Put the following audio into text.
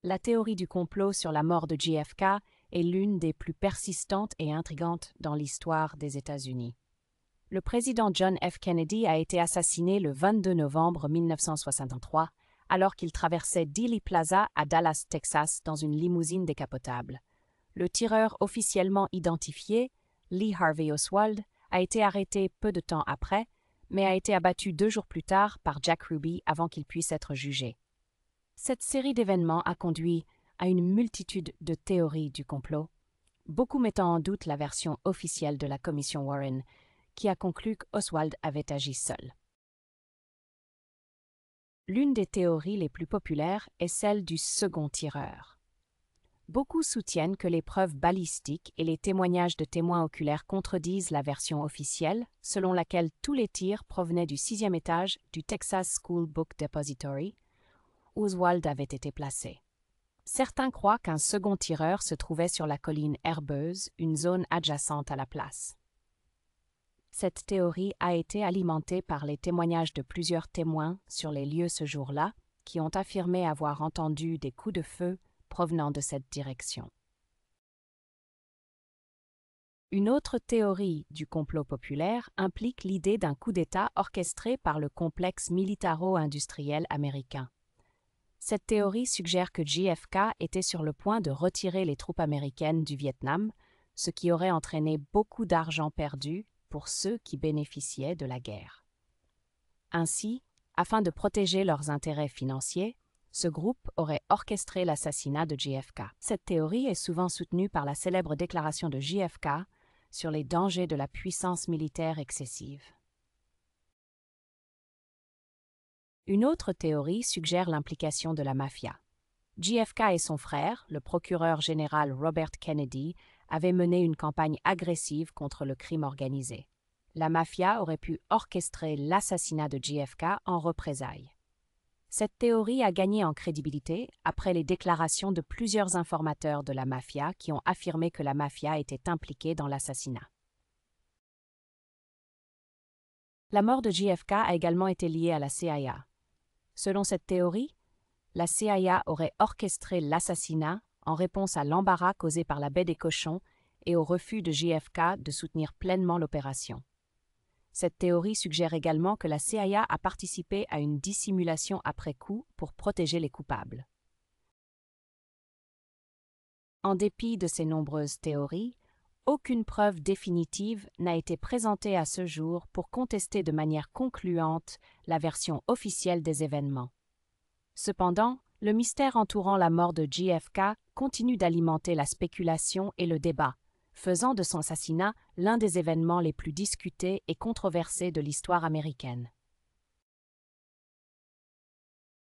La théorie du complot sur la mort de JFK est l'une des plus persistantes et intrigantes dans l'histoire des États-Unis. Le président John F. Kennedy a été assassiné le 22 novembre 1963 alors qu'il traversait Dealey Plaza à Dallas, Texas, dans une limousine décapotable. Le tireur officiellement identifié, Lee Harvey Oswald, a été arrêté peu de temps après, mais a été abattu 2 jours plus tard par Jack Ruby avant qu'il puisse être jugé. Cette série d'événements a conduit à une multitude de théories du complot, beaucoup mettant en doute la version officielle de la commission Warren, qui a conclu qu'Oswald avait agi seul. L'une des théories les plus populaires est celle du second tireur. Beaucoup soutiennent que les preuves balistiques et les témoignages de témoins oculaires contredisent la version officielle, selon laquelle tous les tirs provenaient du 6e étage du Texas School Book Depository, où Oswald avait été placé. Certains croient qu'un second tireur se trouvait sur la colline herbeuse, une zone adjacente à la place. Cette théorie a été alimentée par les témoignages de plusieurs témoins sur les lieux ce jour-là, qui ont affirmé avoir entendu des coups de feu provenant de cette direction. Une autre théorie du complot populaire implique l'idée d'un coup d'État orchestré par le complexe militaro-industriel américain. Cette théorie suggère que JFK était sur le point de retirer les troupes américaines du Vietnam, ce qui aurait entraîné beaucoup d'argent perdu pour ceux qui bénéficiaient de la guerre. Ainsi, afin de protéger leurs intérêts financiers, ce groupe aurait orchestré l'assassinat de JFK. Cette théorie est souvent soutenue par la célèbre déclaration de JFK sur les dangers de la puissance militaire excessive. Une autre théorie suggère l'implication de la mafia. JFK et son frère, le procureur général Robert Kennedy, avaient mené une campagne agressive contre le crime organisé. La mafia aurait pu orchestrer l'assassinat de JFK en représailles. Cette théorie a gagné en crédibilité après les déclarations de plusieurs informateurs de la mafia qui ont affirmé que la mafia était impliquée dans l'assassinat. La mort de JFK a également été liée à la CIA. Selon cette théorie, la CIA aurait orchestré l'assassinat en réponse à l'embarras causé par la baie des cochons et au refus de JFK de soutenir pleinement l'opération. Cette théorie suggère également que la CIA a participé à une dissimulation après coup pour protéger les coupables. En dépit de ces nombreuses théories, aucune preuve définitive n'a été présentée à ce jour pour contester de manière concluante la version officielle des événements. Cependant, le mystère entourant la mort de JFK continue d'alimenter la spéculation et le débat, faisant de son assassinat l'un des événements les plus discutés et controversés de l'histoire américaine.